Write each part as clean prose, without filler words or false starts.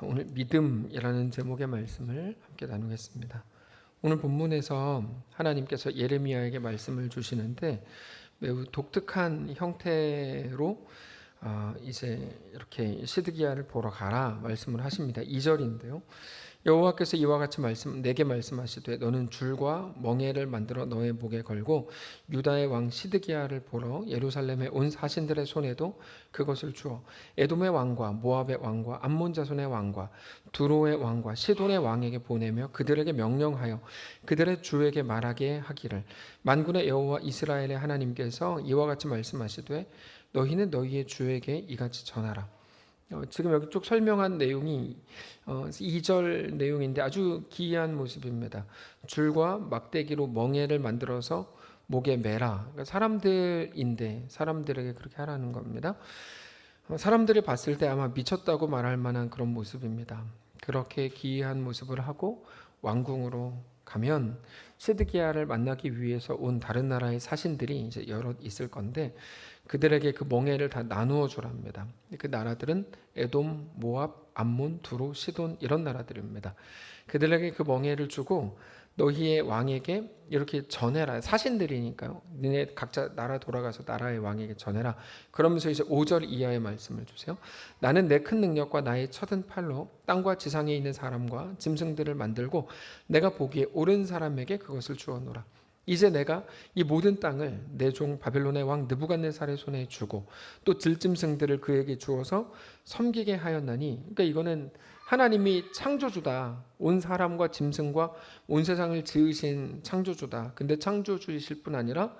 오늘 믿음이라는 제목의 말씀을 함께 나누겠습니다. 오늘 본문에서 하나님께서 예레미야에게 말씀을 주시는데 매우 독특한 형태로 이제 이렇게 시드기야를 보러 가라 말씀을 하십니다. 2절인데요. 여호와께서 이와 같이 내게 말씀하시되 너는 줄과 멍에를 만들어 너의 목에 걸고 유다의 왕 시드기야를 보러 예루살렘에 온 사신들의 손에도 그것을 주어 에돔의 왕과 모압의 왕과 암몬 자손의 왕과 두로의 왕과 시돈의 왕에게 보내며 그들에게 명령하여 그들의 주에게 말하게 하기를 만군의 여호와 이스라엘의 하나님께서 이와 같이 말씀하시되 너희는 너희의 주에게 이같이 전하라. 지금 여기 쭉 설명한 내용이 2절 내용인데 아주 기이한 모습입니다. 줄과 막대기로 멍에를 만들어서 목에 매라. 그러니까 사람들에게 그렇게 하라는 겁니다. 사람들이 봤을 때 아마 미쳤다고 말할 만한 그런 모습입니다. 그렇게 기이한 모습을 하고 왕궁으로 가면 시드기야를 만나기 위해서 온 다른 나라의 사신들이 이제 여럿 있을 건데 그들에게 그 멍에를 다 나누어 주랍니다. 그 나라들은 에돔, 모압, 암몬, 두로, 시돈 이런 나라들입니다. 그들에게 그 멍에를 주고 너희의 왕에게 이렇게 전해라. 사신들이니까요. 너네 각자 나라 돌아가서 나라의 왕에게 전해라. 그러면서 이제 5절 이하의 말씀을 주세요. 나는 내 큰 능력과 나의 쳐든 팔로 땅과 지상에 있는 사람과 짐승들을 만들고 내가 보기에 옳은 사람에게 그것을 주었노라. 이제 내가 이 모든 땅을 내 종 바벨론의 왕 느부갓네살의 손에 주고 또 들짐승들을 그에게 주어서 섬기게 하였나니, 그러니까 이거는 하나님이 창조주다. 온 사람과 짐승과 온 세상을 지으신 창조주다. 근데 창조주이실 뿐 아니라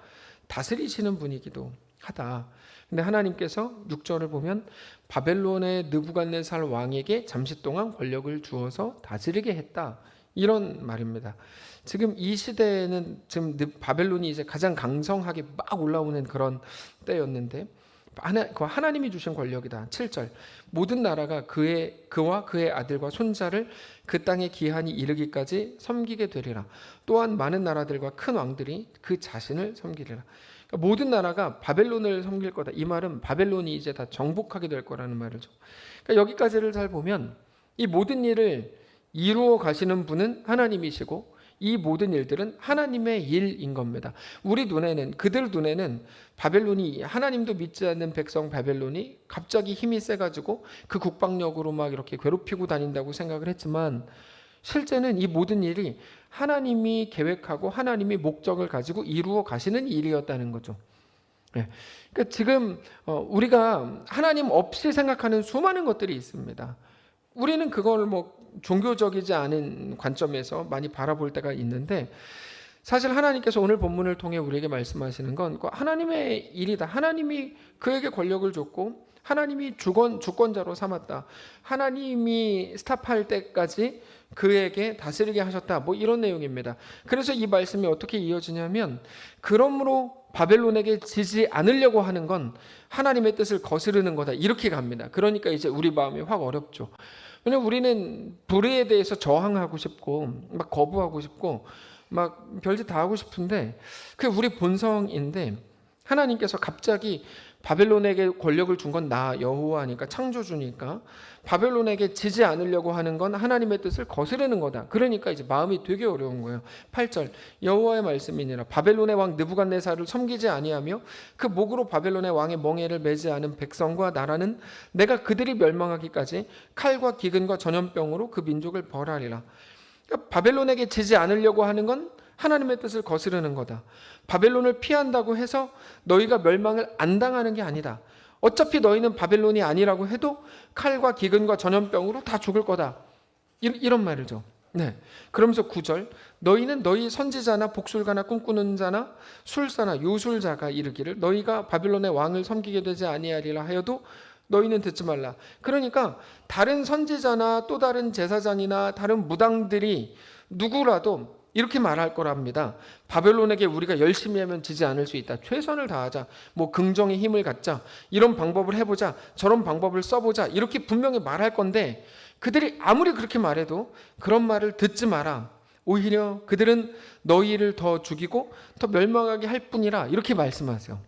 다스리시는 분이기도 하다. 근데 하나님께서 6절을 보면 바벨론의 느부갓네살 왕에게 잠시 동안 권력을 주어서 다스리게 했다. 이런 말입니다. 지금 이 시대에는 지금 바벨론이 이제 가장 강성하게 막 올라오는 그런 때였는데 하나님이 주신 권력이다. 7절 모든 나라가 그와 그의 아들과 손자를 그 땅의 기한이 이르기까지 섬기게 되리라. 또한 많은 나라들과 큰 왕들이 그 자신을 섬기리라. 그러니까 모든 나라가 바벨론을 섬길 거다. 이 말은 바벨론이 이제 다 정복하게 될 거라는 말이죠. 그러니까 여기까지를 잘 보면 이 모든 일을 이루어 가시는 분은 하나님이시고 이 모든 일들은 하나님의 일인 겁니다. 우리 눈에는, 그들 눈에는 바벨론이, 하나님도 믿지 않는 백성 바벨론이 갑자기 힘이 세가지고 그 국방력으로 막 이렇게 괴롭히고 다닌다고 생각을 했지만 실제는 이 모든 일이 하나님이 계획하고 하나님이 목적을 가지고 이루어 가시는 일이었다는 거죠. 그러니까 지금 우리가 하나님 없이 생각하는 수많은 것들이 있습니다. 우리는 그걸 종교적이지 않은 관점에서 많이 바라볼 때가 있는데 사실 하나님께서 오늘 본문을 통해 우리에게 말씀하시는 건 하나님의 일이다. 하나님이 그에게 권력을 줬고 하나님이 주권자로 삼았다. 하나님이 스탑할 때까지 그에게 다스리게 하셨다. 이런 내용입니다. 그래서 이 말씀이 어떻게 이어지냐면 그러므로 바벨론에게 지지 않으려고 하는 건 하나님의 뜻을 거스르는 거다. 이렇게 갑니다. 그러니까 이제 우리 마음이 확 어렵죠. 왜냐면 우리는 불의에 대해서 저항하고 싶고 막 거부하고 싶고 막 별짓 다 하고 싶은데 그게 우리 본성인데 하나님께서 갑자기 바벨론에게 권력을 준 건 나 여호와니까 창조주니까 바벨론에게 지지 않으려고 하는 건 하나님의 뜻을 거스르는 거다. 그러니까 이제 마음이 되게 어려운 거예요. 8절 여호와의 말씀이니라 바벨론의 왕 느부갓네살을 섬기지 아니하며 그 목으로 바벨론의 왕의 멍에를 매지 않은 백성과 나라는 내가 그들이 멸망하기까지 칼과 기근과 전염병으로 그 민족을 벌하리라. 그러니까 바벨론에게 지지 않으려고 하는 건 하나님의 뜻을 거스르는 거다. 바벨론을 피한다고 해서 너희가 멸망을 안 당하는 게 아니다. 어차피 너희는 바벨론이 아니라고 해도 칼과 기근과 전염병으로 다 죽을 거다. 이런 말이죠. 네. 그러면서 9절 너희는 너희 선지자나 복술가나 꿈꾸는 자나 술사나 유술자가 이르기를 너희가 바벨론의 왕을 섬기게 되지 아니하리라 하여도 너희는 듣지 말라. 그러니까 다른 선지자나 또 다른 제사장이나 다른 무당들이 누구라도 이렇게 말할 거랍니다. 바벨론에게 우리가 열심히 하면 지지 않을 수 있다. 최선을 다하자. 긍정의 힘을 갖자. 이런 방법을 해보자. 저런 방법을 써보자. 이렇게 분명히 말할 건데 그들이 아무리 그렇게 말해도 그런 말을 듣지 마라. 오히려 그들은 너희를 더 죽이고 더 멸망하게 할 뿐이라. 이렇게 말씀하세요.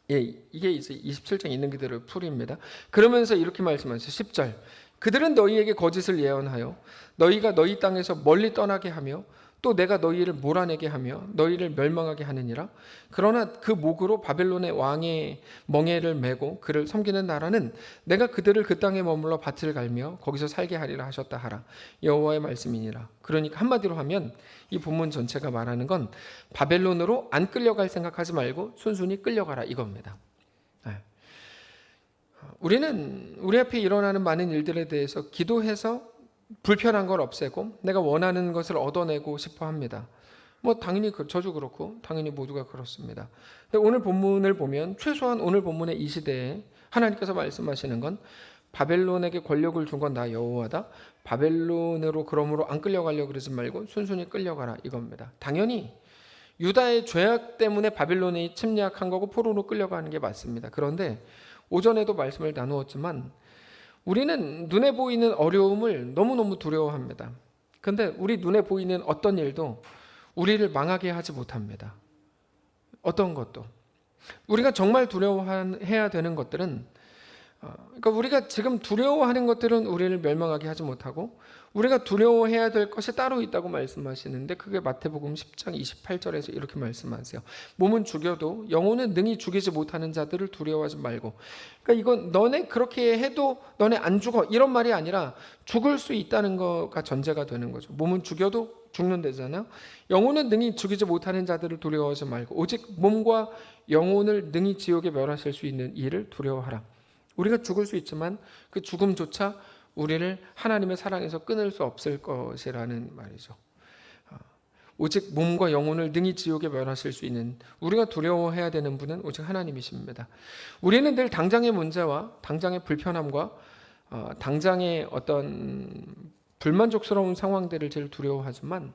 이게 이제 27장 있는 그대로 풀이입니다. 그러면서 이렇게 말씀하세요. 10절 그들은 너희에게 거짓을 예언하여 너희가 너희 땅에서 멀리 떠나게 하며 또 내가 너희를 몰아내게 하며 너희를 멸망하게 하느니라. 그러나 그 목으로 바벨론의 왕의 멍에를 메고 그를 섬기는 나라는 내가 그들을 그 땅에 머물러 밭을 갈며 거기서 살게 하리라 하셨다 하라. 여호와의 말씀이니라. 그러니까 한마디로 하면 이 본문 전체가 말하는 건 바벨론으로 안 끌려갈 생각하지 말고 순순히 끌려가라 이겁니다. 우리는 우리 앞에 일어나는 많은 일들에 대해서 기도해서 불편한 걸 없애고 내가 원하는 것을 얻어내고 싶어 합니다. 당연히 저도 그렇고 당연히 모두가 그렇습니다. 근데 오늘 본문을 보면 최소한 오늘 본문의 이 시대에 하나님께서 말씀하시는 건 바벨론에게 권력을 준 건 나 여호와다. 바벨론으로 그러므로 안 끌려가려고 그러지 말고 순순히 끌려가라 이겁니다. 당연히 유다의 죄악 때문에 바벨론이 침략한 거고 포로로 끌려가는 게 맞습니다. 그런데 오전에도 말씀을 나누었지만 우리는 눈에 보이는 어려움을 너무너무 두려워합니다. 그런데 우리 눈에 보이는 어떤 일도 우리를 망하게 하지 못합니다. 어떤 것도. 우리가 정말 두려워해야 되는 것들은 그러니까 우리가 지금 두려워하는 것들은 우리를 멸망하게 하지 못하고 우리가 두려워해야 될 것이 따로 있다고 말씀하시는데 그게 마태복음 10장 28절에서 이렇게 말씀하세요. 몸은 죽여도 영혼은 능히 죽이지 못하는 자들을 두려워하지 말고. 그러니까 이건 너네 그렇게 해도 너네 안 죽어 이런 말이 아니라 죽을 수 있다는 거가 전제가 되는 거죠. 몸은 죽여도 죽는 데잖아요. 영혼은 능히 죽이지 못하는 자들을 두려워하지 말고 오직 몸과 영혼을 능히 지옥에 멸하실 수 있는 이를 두려워하라. 우리가 죽을 수 있지만 그 죽음조차 우리를 하나님의 사랑에서 끊을 수 없을 것이라는 말이죠. 오직 몸과 영혼을 능히 지옥에 멸하실 수 있는 우리가 두려워해야 되는 분은 오직 하나님이십니다. 우리는 늘 당장의 문제와 당장의 불편함과 당장의 어떤 불만족스러운 상황들을 제일 두려워하지만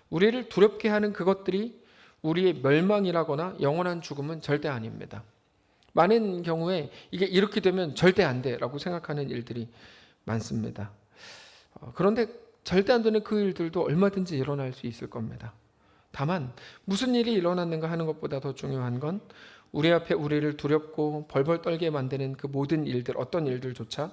우리를 두렵게 하는 그것들이 우리의 멸망이라거나 영원한 죽음은 절대 아닙니다. 많은 경우에 이게 이렇게 되면 절대 안 돼라고 생각하는 일들이 많습니다. 그런데 절대 안 되는 그 일들도 얼마든지 일어날 수 있을 겁니다. 다만 무슨 일이 일어났는가 하는 것보다 더 중요한 건 우리 앞에 우리를 두렵고 벌벌 떨게 만드는 그 모든 일들, 어떤 일들조차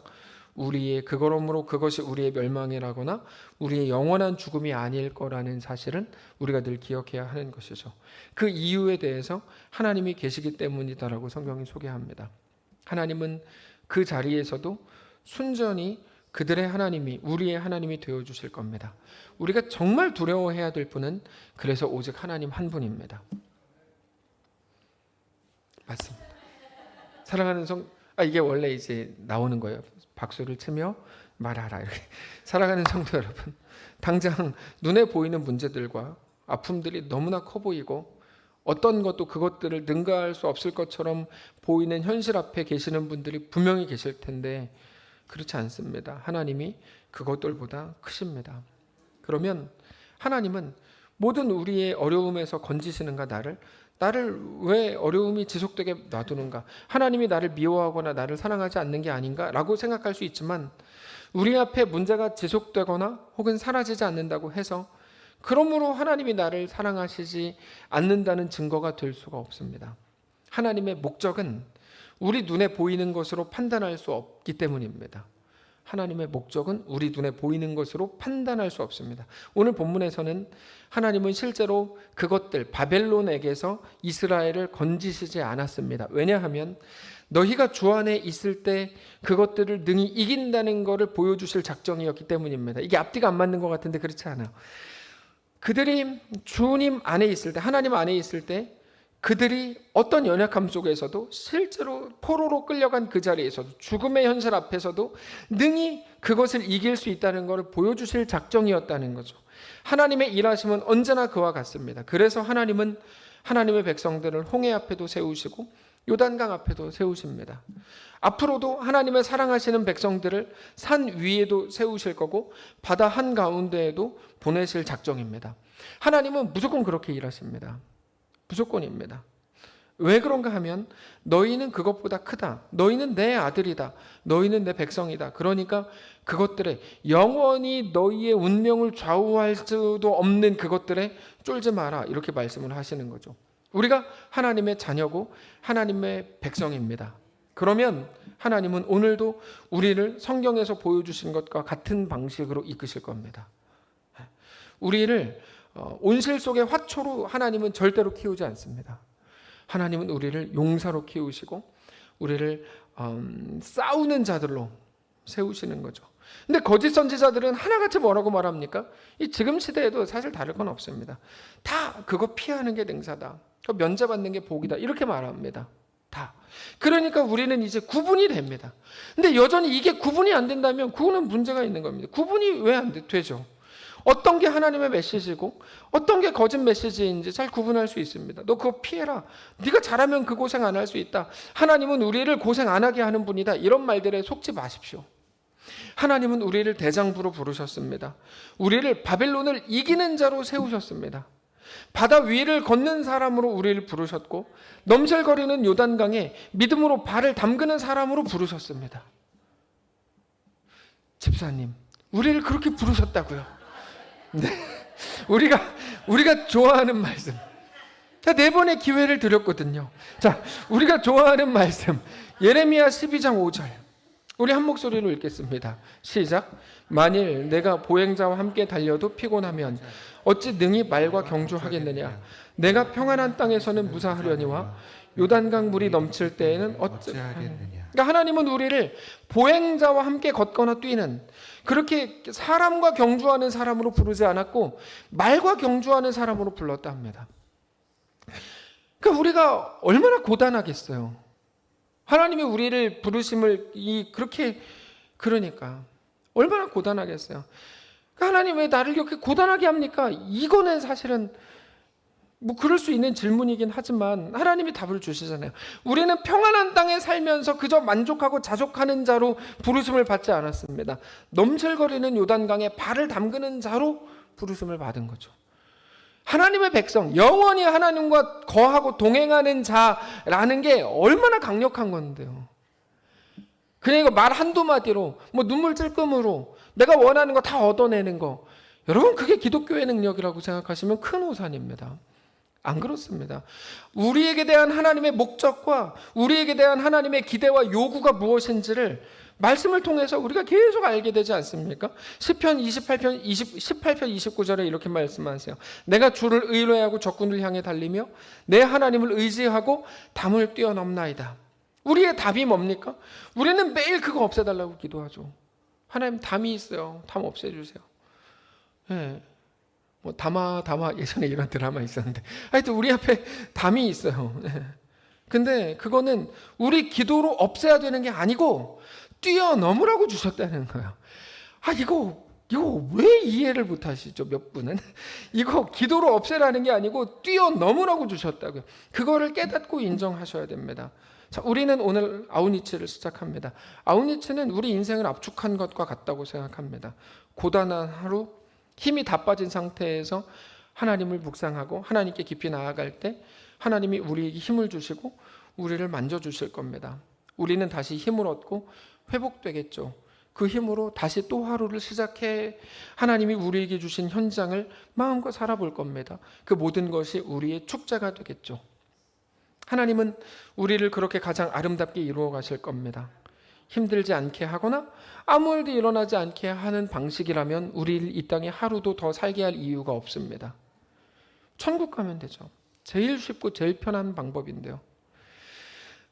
우리의 그러므로 그것이 우리의 멸망이라거나 우리의 영원한 죽음이 아닐 거라는 사실은 우리가 늘 기억해야 하는 것이죠. 그 이유에 대해서 하나님이 계시기 때문이다라고 성경이 소개합니다. 하나님은 그 자리에서도 순전히 그들의 하나님이 우리의 하나님이 되어주실 겁니다. 우리가 정말 두려워해야 될 분은 그래서 오직 하나님 한 분입니다. 맞습니다. 사랑하는 이게 원래 이제 나오는 거예요. 박수를 치며 말하라 이렇게. 사랑하는 성도 여러분, 당장 눈에 보이는 문제들과 아픔들이 너무나 커 보이고 어떤 것도 그것들을 능가할 수 없을 것처럼 보이는 현실 앞에 계시는 분들이 분명히 계실 텐데 그렇지 않습니다. 하나님이 그것들보다 크십니다. 그러면 하나님은 모든 우리의 어려움에서 건지시는가 나를 왜 어려움이 지속되게 놔두는가? 하나님이 나를 미워하거나 나를 사랑하지 않는 게 아닌가? 라고 생각할 수 있지만 우리 앞에 문제가 지속되거나 혹은 사라지지 않는다고 해서 그러므로 하나님이 나를 사랑하시지 않는다는 증거가 될 수가 없습니다. 하나님의 목적은 우리 눈에 보이는 것으로 판단할 수 없기 때문입니다. 하나님의 목적은 우리 눈에 보이는 것으로 판단할 수 없습니다. 오늘 본문에서는 하나님은 실제로 그것들 바벨론에게서 이스라엘을 건지시지 않았습니다. 왜냐하면 너희가 주 안에 있을 때 그것들을 능히 이긴다는 것을 보여주실 작정이었기 때문입니다. 이게 앞뒤가 안 맞는 것 같은데 그렇지 않아요. 그들이 주님 안에 있을 때 하나님 안에 있을 때 그들이 어떤 연약함 속에서도 실제로 포로로 끌려간 그 자리에서도 죽음의 현실 앞에서도 능히 그것을 이길 수 있다는 것을 보여주실 작정이었다는 거죠. 하나님의 일하심은 언제나 그와 같습니다. 그래서 하나님은 하나님의 백성들을 홍해 앞에도 세우시고 요단강 앞에도 세우십니다. 앞으로도 하나님의 사랑하시는 백성들을 산 위에도 세우실 거고 바다 한가운데에도 보내실 작정입니다. 하나님은 무조건 그렇게 일하십니다. 무조건입니다. 왜 그런가 하면 너희는 그것보다 크다. 너희는 내 아들이다. 너희는 내 백성이다. 그러니까 그것들에 영원히 너희의 운명을 좌우할 수도 없는 그것들에 쫄지 마라. 이렇게 말씀을 하시는 거죠. 우리가 하나님의 자녀고 하나님의 백성입니다. 그러면 하나님은 오늘도 우리를 성경에서 보여주신 것과 같은 방식으로 이끄실 겁니다. 우리를 온실 속의 화초로 하나님은 절대로 키우지 않습니다. 하나님은 우리를 용사로 키우시고 우리를 싸우는 자들로 세우시는 거죠. 근데 거짓 선지자들은 하나같이 뭐라고 말합니까? 이 지금 시대에도 사실 다를 건 없습니다. 다 그거 피하는 게 능사다. 면제받는 게 복이다. 이렇게 말합니다. 다. 그러니까 우리는 이제 구분이 됩니다. 근데 여전히 이게 구분이 안 된다면 그거는 문제가 있는 겁니다. 구분이 왜 안 되죠? 어떤 게 하나님의 메시지고 어떤 게 거짓 메시지인지 잘 구분할 수 있습니다. 너 그거 피해라. 네가 잘하면 그 고생 안 할 수 있다. 하나님은 우리를 고생 안 하게 하는 분이다. 이런 말들에 속지 마십시오. 하나님은 우리를 대장부로 부르셨습니다. 우리를 바벨론을 이기는 자로 세우셨습니다. 바다 위를 걷는 사람으로 우리를 부르셨고 넘실거리는 요단강에 믿음으로 발을 담그는 사람으로 부르셨습니다. 집사님, 우리를 그렇게 부르셨다고요. 네, 우리가 좋아하는 말씀. 자, 4번의 기회를 드렸거든요. 자, 우리가 좋아하는 말씀 예레미야 12장 5절 우리 한 목소리로 읽겠습니다. 시작. 만일 내가 보행자와 함께 달려도 피곤하면 어찌 능히 말과 경주하겠느냐. 내가 평안한 땅에서는 무사하려니와 요단강 물이 넘칠 때에는 어찌하겠느냐. 그러니까 하나님은 우리를 보행자와 함께 걷거나 뛰는 그렇게 사람과 경주하는 사람으로 부르지 않았고 말과 경주하는 사람으로 불렀다 합니다. 그러니까 우리가 얼마나 고단하겠어요. 하나님이 우리를 부르심을 그렇게 그러니까 얼마나 고단하겠어요. 그러니까 하나님 왜 나를 이렇게 고단하게 합니까? 이거는 사실은 뭐 그럴 수 있는 질문이긴 하지만 하나님이 답을 주시잖아요. 우리는 평안한 땅에 살면서 그저 만족하고 자족하는 자로 부르심을 받지 않았습니다. 넘실거리는 요단강에 발을 담그는 자로 부르심을 받은 거죠. 하나님의 백성, 영원히 하나님과 거하고 동행하는 자라는 게 얼마나 강력한 건데요. 그냥 이거 말 한두 마디로 뭐 눈물 찔끔으로 내가 원하는 거 다 얻어내는 거, 여러분 그게 기독교의 능력이라고 생각하시면 큰 오산입니다. 안 그렇습니다. 우리에게 대한 하나님의 목적과 우리에게 대한 하나님의 기대와 요구가 무엇인지를 말씀을 통해서 우리가 계속 알게 되지 않습니까? 시편 18편 29절에 이렇게 말씀하세요. 내가 주를 의뢰하고 적군을 향해 달리며 내 하나님을 의지하고 담을 뛰어넘나이다. 우리의 답이 뭡니까? 우리는 매일 그거 없애달라고 기도하죠. 하나님 담이 있어요. 담 없애주세요. 예. 뭐 담아 예전에 이런 드라마 있었는데 하여튼 우리 앞에 담이 있어요. 예. 근데 그거는 우리 기도로 없애야 되는 게 아니고 뛰어넘으라고 주셨다는 거예요. 이거 왜 이해를 못 하시죠? 몇 분은 이거 기도로 없애라는 게 아니고 뛰어넘으라고 주셨다고요. 그거를 깨닫고 인정하셔야 됩니다. 자, 우리는 오늘 아우니츠를 시작합니다. 아우니츠는 우리 인생을 압축한 것과 같다고 생각합니다. 고단한 하루, 힘이 다 빠진 상태에서 하나님을 묵상하고 하나님께 깊이 나아갈 때 하나님이 우리에게 힘을 주시고 우리를 만져주실 겁니다. 우리는 다시 힘을 얻고 회복되겠죠. 그 힘으로 다시 또 하루를 시작해 하나님이 우리에게 주신 현장을 마음껏 살아볼 겁니다. 그 모든 것이 우리의 축제가 되겠죠. 하나님은 우리를 그렇게 가장 아름답게 이루어 가실 겁니다. 힘들지 않게 하거나 아무 일도 일어나지 않게 하는 방식이라면 우리를 이 땅에 하루도 더 살게 할 이유가 없습니다. 천국 가면 되죠. 제일 쉽고 제일 편한 방법인데요.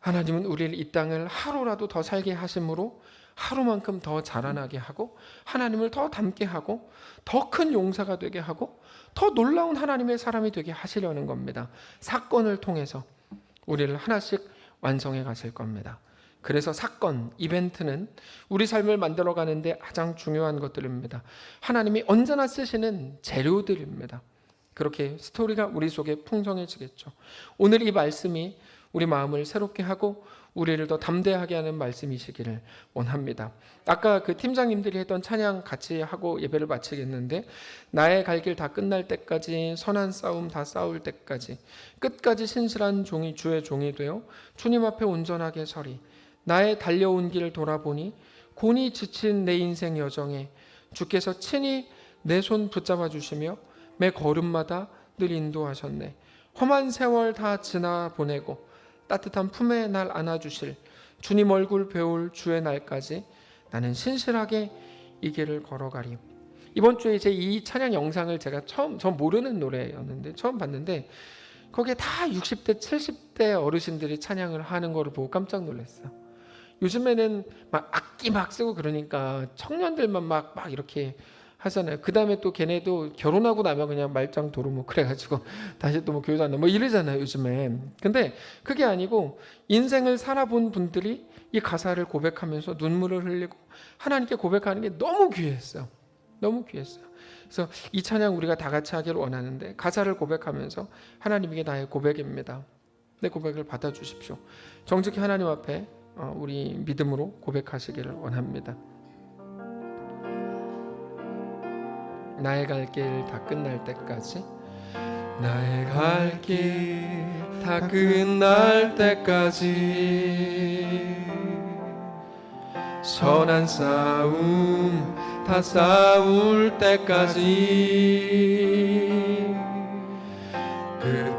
하나님은 우리를 이 땅을 하루라도 더 살게 하심으로 하루만큼 더 자라나게 하고 하나님을 더 닮게 하고 더 큰 용사가 되게 하고 더 놀라운 하나님의 사람이 되게 하시려는 겁니다. 사건을 통해서 우리를 하나씩 완성해 가실 겁니다. 그래서 사건, 이벤트는 우리 삶을 만들어가는데 가장 중요한 것들입니다. 하나님이 언제나 쓰시는 재료들입니다. 그렇게 스토리가 우리 속에 풍성해지겠죠. 오늘 이 말씀이 우리 마음을 새롭게 하고 우리를 더 담대하게 하는 말씀이시기를 원합니다. 아까 그 팀장님들이 했던 찬양 같이 하고 예배를 마치겠는데, 나의 갈 길 다 끝날 때까지, 선한 싸움 다 싸울 때까지, 끝까지 신실한 종이 주의 종이 되어 주님 앞에 온전하게 서리. 나의 달려온 길 돌아보니 곤히 지친 내 인생 여정에 주께서 친히 내 손 붙잡아 주시며 매 걸음마다 늘 인도하셨네. 험한 세월 다 지나 보내고 따뜻한 품에 날 안아주실 주님 얼굴 배울 주의 날까지 나는 신실하게 이 길을 걸어가리. 이번 주에 이제 이 찬양 영상을 제가 전 모르는 노래였는데 처음 봤는데 거기에 다 60대 70대 어르신들이 찬양을 하는 거를 보고 깜짝 놀랐어요. 요즘에는 막 악기 막 쓰고 그러니까 청년들만 막 이렇게 하잖아요. 그 다음에 또 걔네도 결혼하고 나면 그냥 말짱 도루묵 그래가지고 다시 또 뭐 교회도 안 나고 뭐 이러잖아요 요즘에. 근데 그게 아니고 인생을 살아본 분들이 이 가사를 고백하면서 눈물을 흘리고 하나님께 고백하는 게 너무 귀했어요. 너무 귀했어요. 그래서 이 찬양 우리가 다 같이 하기를 원하는데 가사를 고백하면서 하나님에게 나의 고백입니다. 내 고백을 받아주십시오. 정직히 하나님 앞에 우리 믿음으로 고백하시기를 원합니다. 나의 갈 길 다 끝날 때까지, 나의 갈 길 다 끝날 때까지, 선한 싸움 다 싸울 때까지,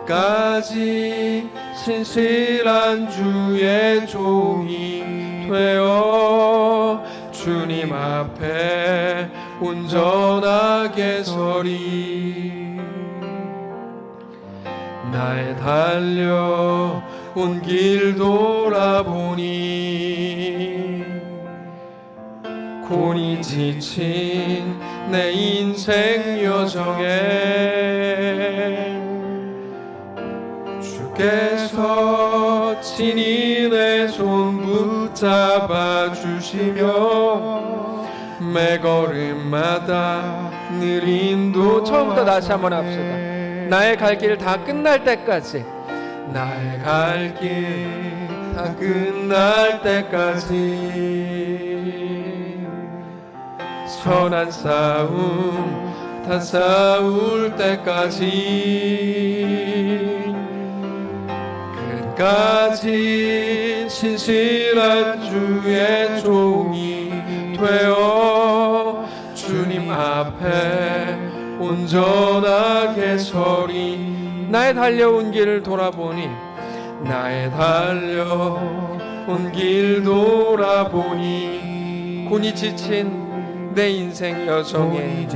끝까지 신실한 주의 종이 되어 주님 앞에 온전하게 서리. 나의 달려온 길 돌아보니 곤히 지친 내 인생 여정에 주께서 친히 내 손 붙잡아 주시며 매 걸음마다 늘 인도. 처음부터 다시 한번 합시다. 나의 갈 길 다 끝날 때까지, 나의 갈 길 다 끝날 때까지, 선한 싸움 다 싸울 때까지, 끝까지 신실한 주의 종이 되어 주님 앞에 온전하게 서리. 나의 달려온 길을 돌아보니, 나의 달려온 길 돌아보니 곤히 지친 내 인생 여정에,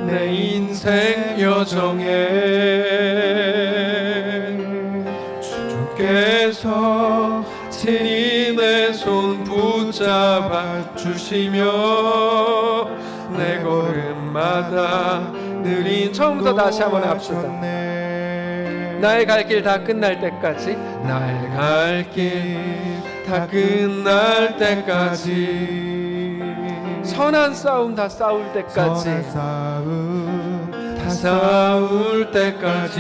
내 인생 여정에 주께서 친히 내 손 붙잡아 주시며 내 걸음마다 느린. 처음부터 다시 한번 합시다. 나의 갈 길 다 끝날 때까지, 나의 갈 길 다 끝날 때까지, 선한 싸움 다 싸울 때까지, 선한 싸움 다 싸울 때까지,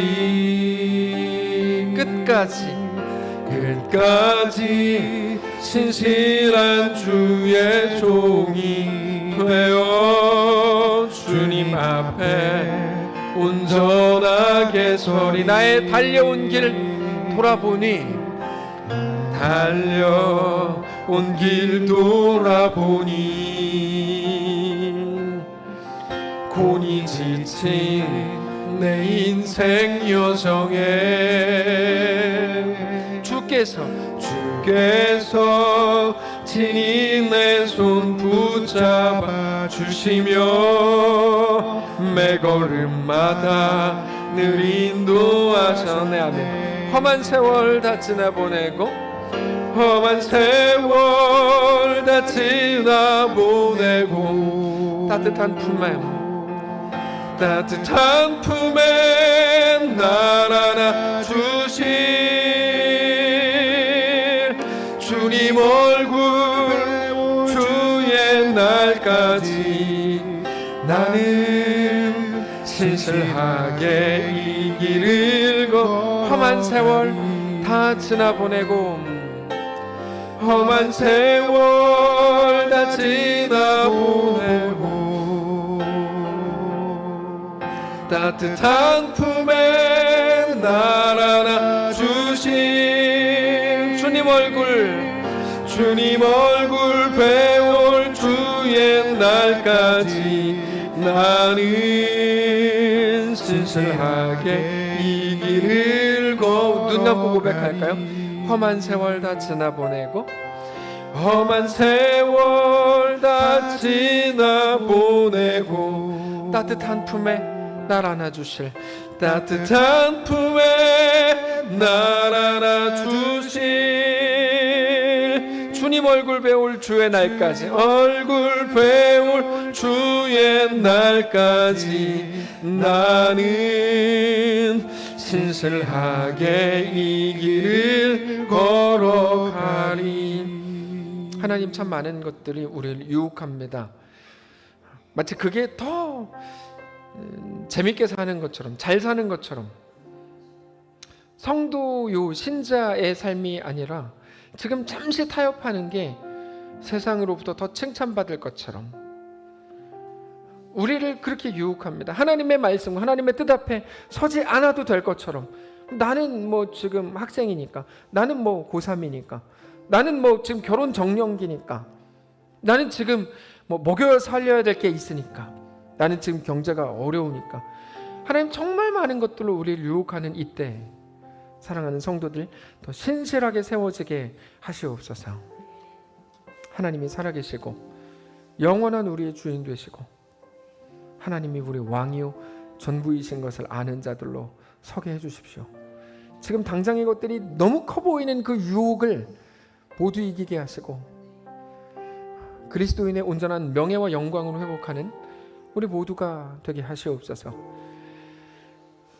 끝까지 신실한 주의 종이 되어 주님 앞에 온전하게 서리. 나의 달려온 길 돌아보니, 달려온 길 돌아보니 곤히 지친 내 인생 여정에 주께서 친히 내 손 붙잡아 주시며 매 걸음마다 늘 인도하셨네. 아멘. 험한 세월 다 지나보내고, 험한 세월 다 지나보내고 따뜻한 품에 날 안아주실 주님 얼굴 주의 날까지, 나는 신실하게 이 길을 험한 세월 다 지나보내고, 험한 세월 다 지나보내고 따뜻한 품에 날 안아주신 주님 얼굴 배울 주의 날까지, 나는 신실하게 이 길을 눈 감고 고백할까요? 험한 세월 다 지나보내고 험한 세월 다 지나보내고 따뜻한 품에 날 안아주실 따뜻한 품에 날 안아주실 주님 얼굴 배울 주의 날까지 얼굴 배울 주의 날까지 나는 신실하게 이 길을 걸어가리. 하나님 참 많은 것들이 우리를 유혹합니다. 마치 그게 더 재밌게 사는 것처럼 잘 사는 것처럼 성도요 신자의 삶이 아니라 지금 잠시 타협하는 게 세상으로부터 더 칭찬받을 것처럼 우리를 그렇게 유혹합니다. 하나님의 말씀, 하나님의 뜻 앞에 서지 않아도 될 것처럼 나는 뭐 지금 학생이니까 나는 뭐 고3이니까 나는 뭐 지금 결혼 정년기니까 나는 지금 뭐 먹여 살려야 될 게 있으니까 나는 지금 경제가 어려우니까 하나님 정말 많은 것들로 우리를 유혹하는 이때 사랑하는 성도들 더 신실하게 세워지게 하시옵소서. 하나님이 살아계시고 영원한 우리의 주인 되시고 하나님이 우리 왕이요 전부이신 것을 아는 자들로 서게 해주십시오. 지금 당장의 것들이 너무 커 보이는 그 유혹을 모두 이기게 하시고 그리스도인의 온전한 명예와 영광으로 회복하는 우리 모두가 되게 하시옵소서.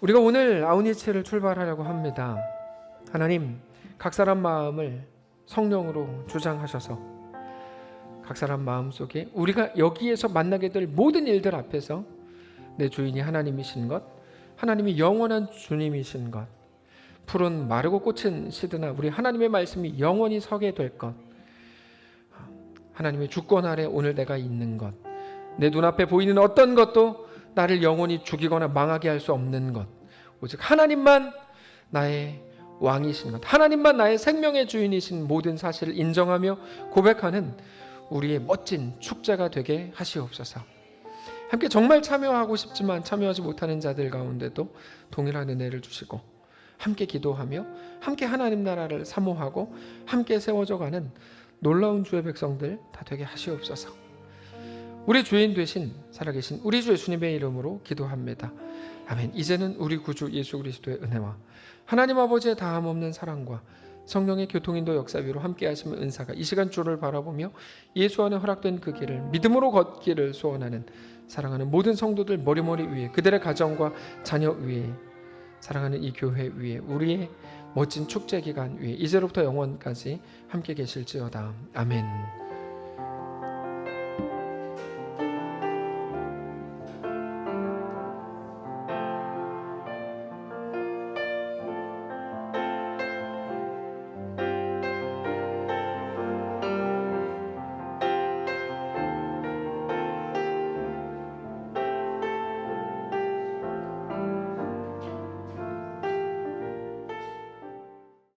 우리가 오늘 아우니치를 출발하려고 합니다. 하나님 각 사람 마음을 성령으로 주장하셔서 각 사람 마음속에 우리가 여기에서 만나게 될 모든 일들 앞에서 내 주인이 하나님이신 것, 하나님이 영원한 주님이신 것, 푸른 마르고 꽂힌 시드나 우리 하나님의 말씀이 영원히 서게 될 것, 하나님의 주권 아래 오늘 내가 있는 것, 내 눈앞에 보이는 어떤 것도 나를 영원히 죽이거나 망하게 할 수 없는 것, 오직 하나님만 나의 왕이신 것, 하나님만 나의 생명의 주인이신 모든 사실을 인정하며 고백하는 우리의 멋진 축제가 되게 하시옵소서. 함께 정말 참여하고 싶지만 참여하지 못하는 자들 가운데도 동일한 은혜를 주시고 함께 기도하며 함께 하나님 나라를 사모하고 함께 세워져가는 놀라운 주의 백성들 다 되게 하시옵소서. 우리 주인 되신 살아계신 우리 주 예수님의 이름으로 기도합니다. 아멘. 이제는 우리 구주 예수 그리스도의 은혜와 하나님 아버지의 다함없는 사랑과 성령의 교통인도 역사 위로 함께 하시는 은사가 이 시간 주를 바라보며 예수 안에 허락된 그 길을 믿음으로 걷기를 소원하는 사랑하는 모든 성도들 머리머리 위에 그들의 가정과 자녀 위에 사랑하는 이 교회 위에 우리의 멋진 축제 기간 위에 이제로부터 영원까지 함께 계실지어다. 아멘.